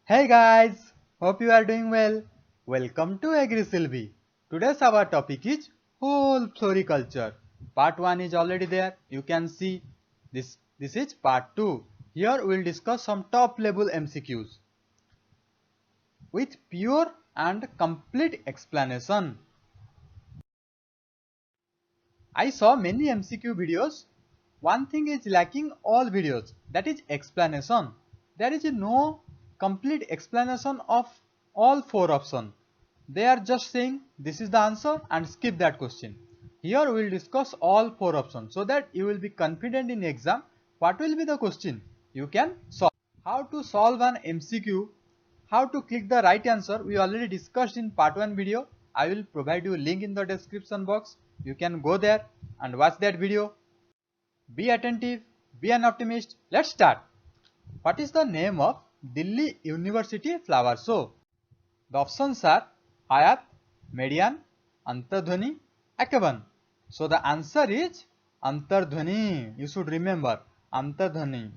Hey guys, hope you are doing well. Welcome to AgriSylvie. Today's our topic is whole floriculture. Part 1 is already there. You can see this is part 2. Here we will discuss some top level MCQs with pure and complete explanation. I saw many MCQ videos. One thing is lacking all videos, that is explanation. There is no complete explanation of all four options. They are just saying this is the answer and skip that question. Here we will discuss all four options so that you will be confident in exam what will be the question you can solve. How to solve an MCQ, how to click the right answer we already discussed in part 1 video. I will provide you link in the description box. You can go there and watch that video. Be attentive, be an optimist. Let's start. What is the name of Delhi University flower show? The options are Hayat, Median, Antardhwani, Akaban. So the answer is Antardhwani. You should remember Antardhwani.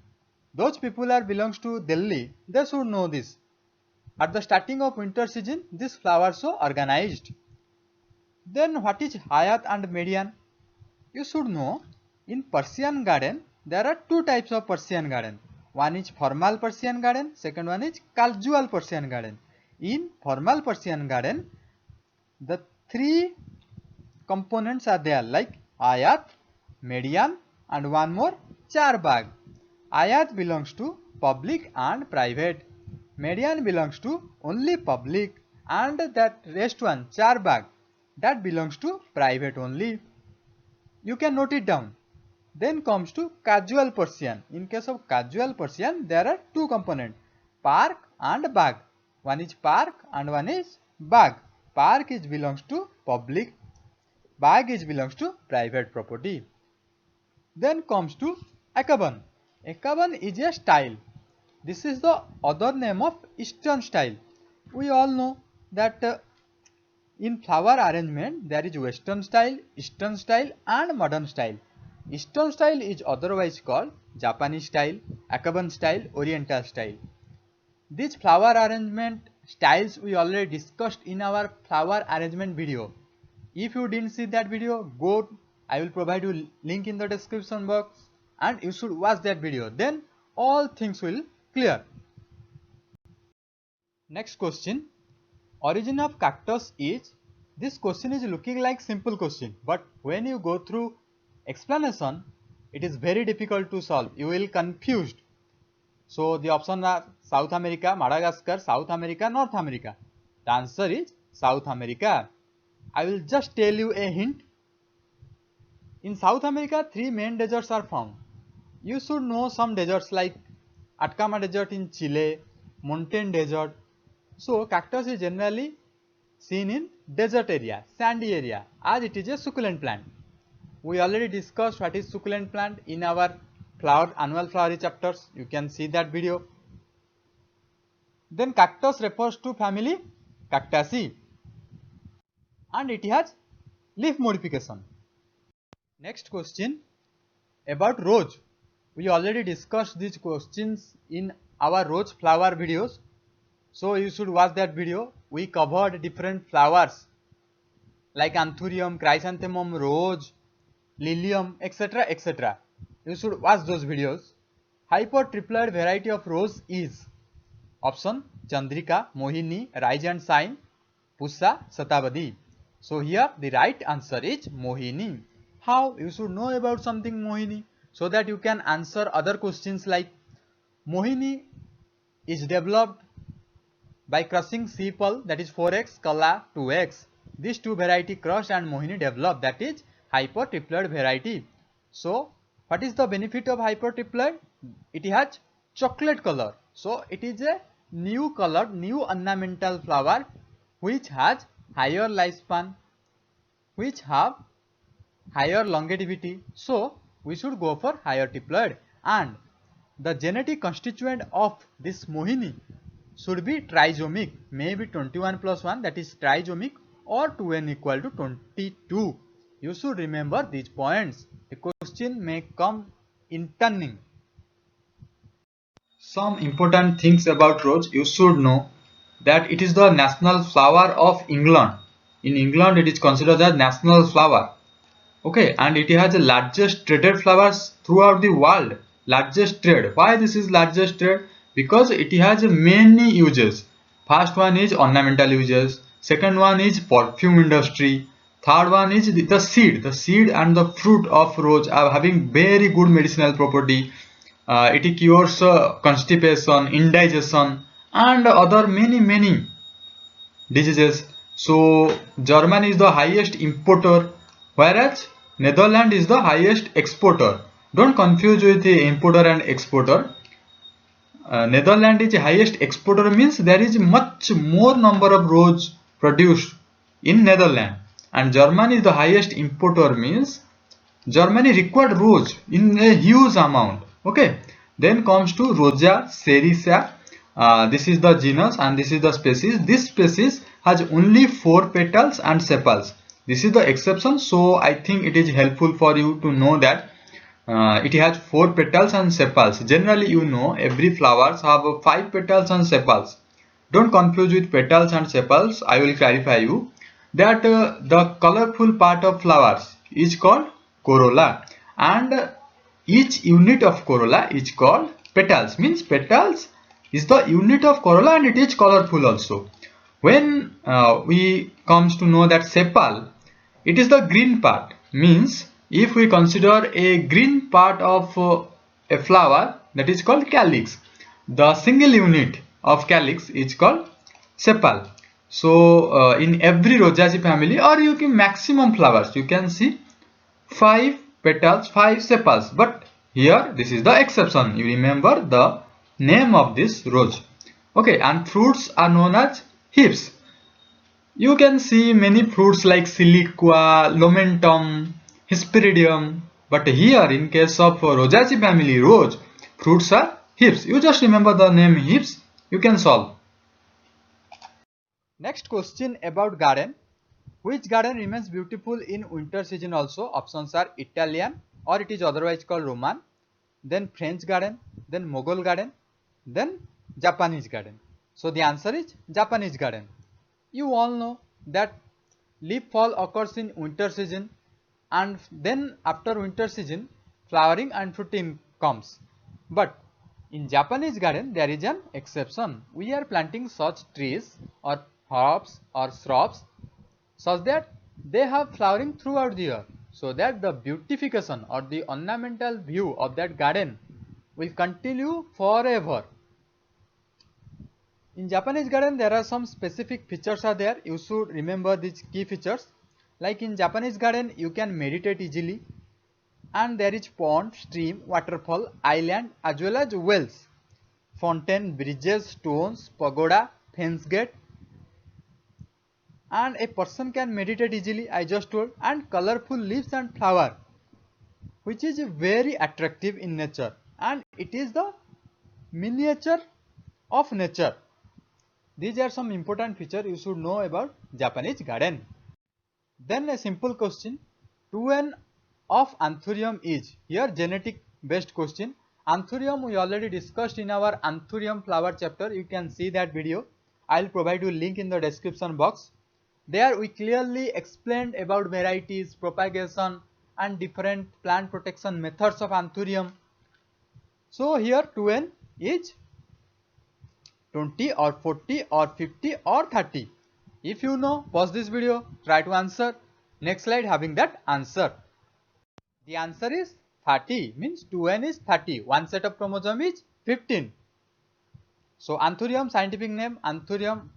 Those people are belongs to Delhi. They should know this. At the starting of winter season, this flower show organized. Then what is Hayat and Median? You should know in Persian garden there are two types of Persian garden. One is formal Persian garden, second one is casual Persian garden. In formal Persian garden, the three components are there like Ayat, Median and one more Charbagh. Ayat belongs to public and private. Median belongs to only public and that rest one Charbagh that belongs to private only. You can note it down. Then comes to casual Persian. In case of casual Persian, there are two components, park and bag. One is park and one is bag. Park is belongs to public, bag is belongs to private property. Then comes to Akaban. Akaban is a style. This is the other name of Eastern style. We all know that in flower arrangement there is Western style, Eastern style and modern style. Eastern style is otherwise called Japanese style, Akaban style, Oriental style. These flower arrangement styles we already discussed in our flower arrangement video. If you didn't see that video, go. I will provide you link in the description box and you should watch that video. Then all things will clear. Next question. Origin of cactus is. This question is looking like simple question, but when you go through explanation, it is very difficult to solve. You will confused. So the options are South America, Madagascar, South America, North America. The answer is South America. I will just tell you a hint. In South America, three main deserts are found. You should know some deserts like Atacama Desert in Chile, Montane Desert. So cactus is generally seen in desert area, sandy area, as it is a succulent plant. We already discussed what is succulent plant in our annual flowery chapters. You can see that video. Then cactus refers to family Cactaceae and it has leaf modification. Next question about rose. We already discussed these questions in our rose flower videos. So you should watch that video. We covered different flowers like anthurium, chrysanthemum, rose, lilium, etc. etc. You should watch those videos. Hypertriploid variety of rose is option Chandrika, Mohini, Rise and Shine, Pusa, Satabadi. So here the right answer is Mohini. How? You should know about something Mohini so that you can answer other questions like Mohini is developed by crushing sepal, that is 4x, Kala 2x. These two variety crushed and Mohini developed, that is hypertriploid variety. So what is the benefit of hypertriploid? It has chocolate color. So it is a new colored, new ornamental flower which has higher lifespan, which have higher longevity. So we should go for hypertriploid, and the genetic constituent of this Mohini should be trisomic, maybe 21 plus 1, that is trisomic, or 2n equal to 22. You should remember these points. The question may come in turning. Some important things about rose you should know, that it is the national flower of England. In England it is considered as national flower. Okay, and it has the largest traded flowers throughout the world. Largest trade. Why this is largest trade? Because it has many uses. First one is ornamental uses. Second one is perfume industry. Third one is the seed. The seed and the fruit of rose are having very good medicinal property. It cures constipation, indigestion, and other many diseases. So Germany is the highest importer, whereas Netherlands is the highest exporter. Don't confuse with the importer and exporter. Netherlands is the highest exporter means there is much more number of rose produced in Netherlands, and Germany is the highest importer means Germany required rose in a huge amount. Okay, then comes to Rosa sericea. This is the genus and this is the species. This species has only 4 petals and sepals. This is the exception, so I think it is helpful for you to know that it has 4 petals and sepals. Generally, you know, every flowers have 5 petals and sepals. Don't confuse with petals and sepals. I will clarify you that the colorful part of flowers is called corolla, and each unit of corolla is called petals. Means petals is the unit of corolla and it is colorful also. When we comes to know that sepal, it is the green part. Means if we consider a green part of a flower, that is called calyx. The single unit of calyx is called sepal. So in every Rosaceae family, or you can maximum flowers, you can see 5 petals, 5 sepals. But here this is the exception. You remember the name of this rose. Okay, and fruits are known as hips. You can see many fruits like siliqua, lomentum, hesperidium. But here in case of Rosaceae family rose, fruits are hips. You just remember the name hips, you can solve. Next question about garden. Which garden remains beautiful in winter season also? Options are Italian, or it is otherwise called Roman, then French garden, then Mughal garden, then Japanese garden. So the answer is Japanese garden. You all know that leaf fall occurs in winter season, and then after winter season flowering and fruiting comes. But in Japanese garden there is an exception. We are planting such trees or herbs or shrubs such that they have flowering throughout the year, so that the beautification or the ornamental view of that garden will continue forever. In Japanese garden there are some specific features are there. You should remember these key features. Like in Japanese garden you can meditate easily, and there is pond, stream, waterfall, island as well as wells, fountain, bridges, stones, pagoda, fence gate, and a person can meditate easily, I just told, and colorful leaves and flower, which is very attractive in nature, and it is the miniature of nature. These are some important features you should know about Japanese garden. Then a simple question, 2n of anthurium is, here genetic based question. Anthurium we already discussed in our anthurium flower chapter. You can see that video. I will provide you link in the description box. There we clearly explained about varieties, propagation and different plant protection methods of anthurium. So here 2n is 20 or 40 or 50 or 30. If you know, pause this video, try to answer. Next slide having that answer. The answer is 30, means 2n is 30. One set of chromosome is 15. So anthurium scientific name Anthurium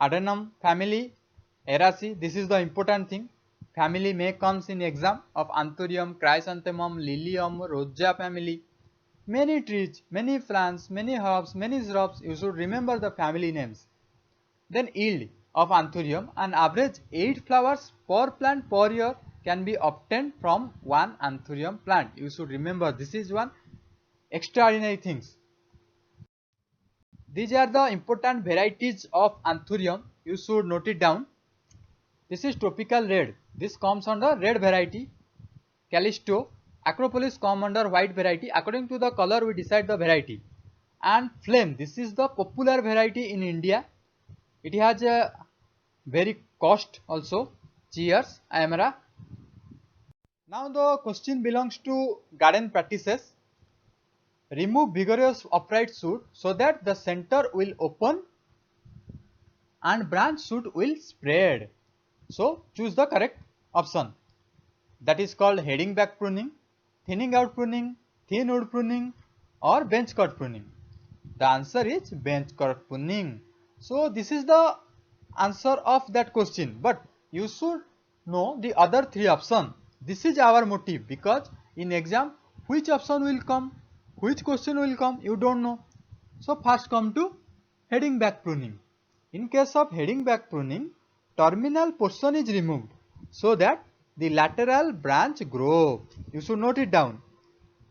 adenum, family Eraceae. This is the important thing. Family may comes in exam of Anthurium, Chrysanthemum, Lilium, Rosa family. Many trees, many plants, many herbs, many shrubs. You should remember the family names. Then yield of Anthurium, an average 8 flowers per plant per year can be obtained from one Anthurium plant. You should remember this is one extraordinary things. These are the important varieties of Anthurium. You should note it down. This is tropical red. This comes under red variety. Callisto, Acropolis come under white variety. According to the color we decide the variety. and flame. This is the popular variety in India. It has a very cost also. Cheers, Amara. Now the question belongs to garden practices. Remove vigorous upright shoot so that the center will open and branch shoot will spread. So choose the correct option. That is called heading back pruning, thinning out pruning, thin wood pruning, or bench cut pruning. The answer is bench cut pruning. So this is the answer of that question, but you should know the other three options. This is our motive, because in exam which option will come, which question will come, you don't know. So first come to heading back pruning. In case of heading back pruning, terminal portion is removed so that the lateral branch grow. You should note it down.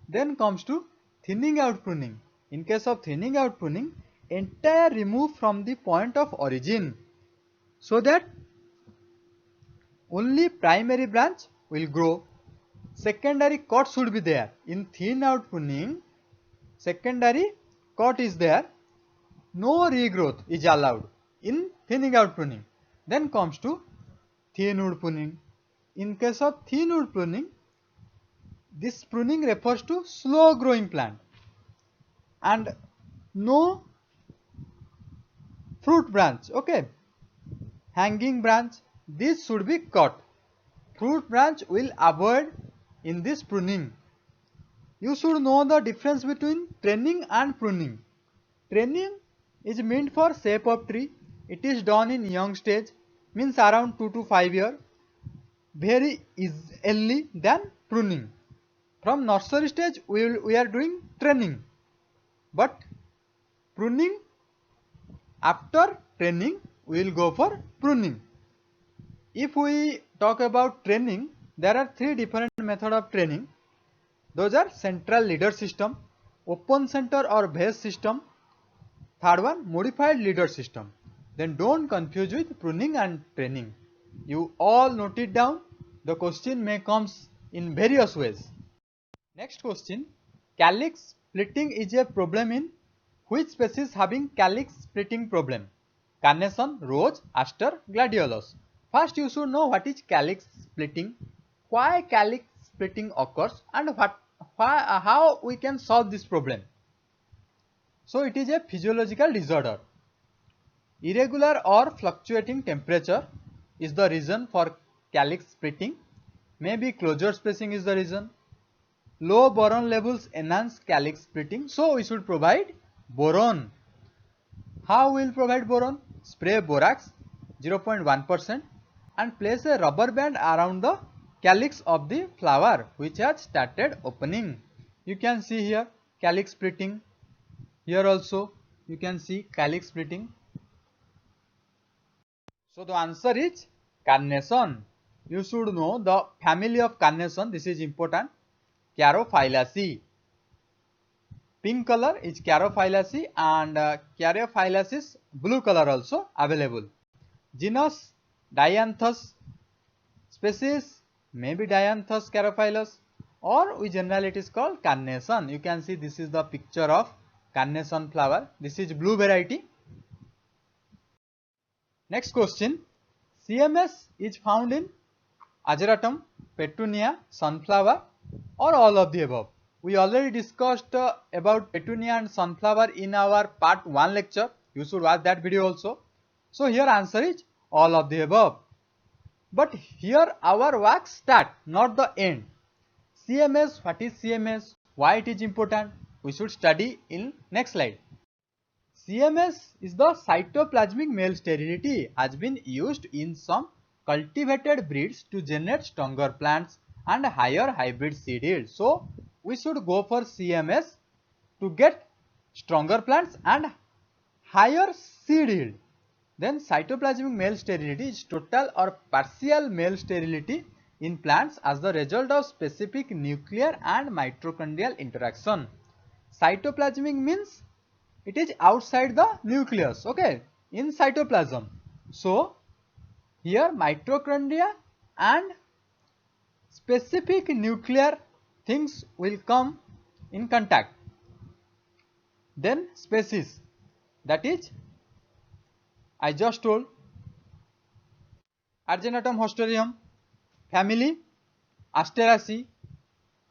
Then comes to thinning out pruning. In case of thinning out pruning, entire remove from the point of origin so that only primary branch will grow. Secondary cut should be there. In thin out pruning, secondary cut is there. No regrowth is allowed in thinning out pruning. Then comes to thin wood pruning. In case of thin wood pruning, this pruning refers to slow growing plant and no fruit branch. Okay, hanging branch, this should be cut. Fruit branch will avoid in this pruning. You should know the difference between training and pruning. Training is meant for shape of tree. It is done in young stage, means around 2 to 5 years, very early than pruning. From nursery stage we are doing training, but pruning, after training we will go for pruning. If we talk about training, there are three different methods of training. Those are central leader system, open center or base system, third one modified leader system. Then don't confuse with pruning and training. You all note it down. The question may comes in various ways. Next question, calyx splitting is a problem in which species having calyx splitting problem? Carnation, rose, aster, gladiolus. First you should know what is calyx splitting, why calyx splitting occurs, and how we can solve this problem. So it is a physiological disorder. Irregular or fluctuating temperature is the reason for calyx splitting. Maybe closure spacing is the reason. Low boron levels enhance calyx splitting, so we should provide boron. How we will provide boron? Spray borax 0.1% and place a rubber band around the calyx of the flower which has started opening. You can see here calyx splitting. Here also you can see calyx splitting. So the answer is carnation. You should know the family of carnation. This is important. Carophyllaceae. Pink color is Carophyllaceae and Carophyllaceae blue color also available. Genus Dianthus. Species maybe Dianthus carophyllus, or we generally it is called carnation. You can see this is the picture of carnation flower. This is blue variety. Next question, CMS is found in Ageratum, Petunia, sunflower, or all of the above. We already discussed about Petunia and sunflower in our part 1 lecture. You should watch that video also. So here answer is all of the above. But here our work start, not the end. CMS, what is CMS? Why it is important? We should study in next slide. CMS is the cytoplasmic male sterility, has been used in some cultivated breeds to generate stronger plants and higher hybrid seed yield. So we should go for CMS to get stronger plants and higher seed yield. Then cytoplasmic male sterility is total or partial male sterility in plants as the result of specific nuclear and mitochondrial interaction. Cytoplasmic means it is outside the nucleus, okay, in cytoplasm. So here mitochondria and specific nuclear things will come in contact. Then species, that is I just told Argenatum hosterium, family Asteraceae,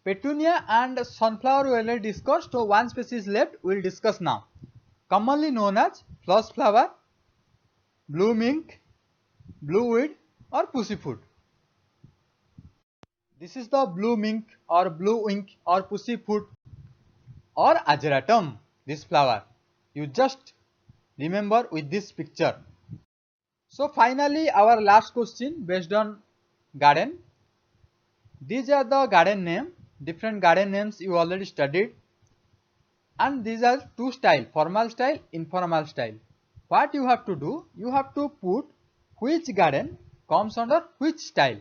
Petunia and sunflower we already discussed, so one species left we will discuss now. Commonly known as flush flower, blue mink, blue weed or pussyfoot. This is the blue mink or blue wink or pussyfoot or Ageratum, this flower. You just remember with this picture. So finally our last question based on garden. These are the garden name, different garden names you already studied, and these are two style, formal style, informal style. What you have to do, you have to put which garden comes under which style.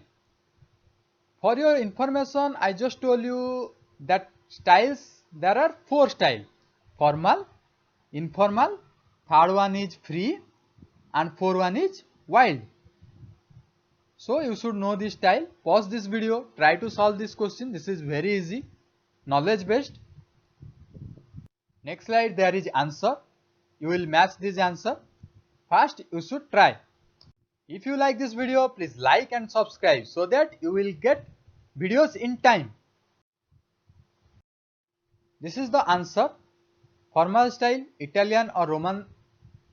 For your information, I just told you that styles, there are 4 styles: formal, informal, third one is free and fourth one is wild. So you should know this style. Pause this video, try to solve this question. This is very easy, knowledge based. Next slide there is answer. You will match this answer. First you should try. If you like this video, please like and subscribe so that you will get videos in time. This is the answer. Formal style, Italian or Roman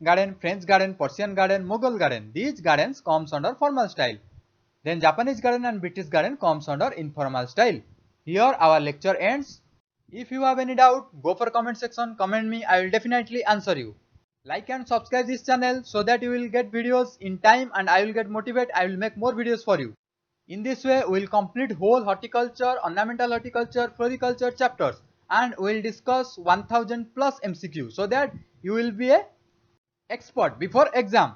garden, French garden, Persian garden, Mughal garden. These gardens comes under formal style. Then Japanese garden and British garden comes under informal style. Here our lecture ends. If you have any doubt, go for comment section, comment me, I will definitely answer you. Like and subscribe this channel so that you will get videos in time and I will get motivated, I will make more videos for you. In this way, we will complete whole horticulture, ornamental horticulture, floriculture chapters and we will discuss 1000 plus MCQ so that you will be a expert before exam.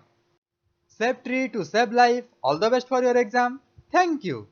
Save tree to save life. All the best for your exam. Thank you.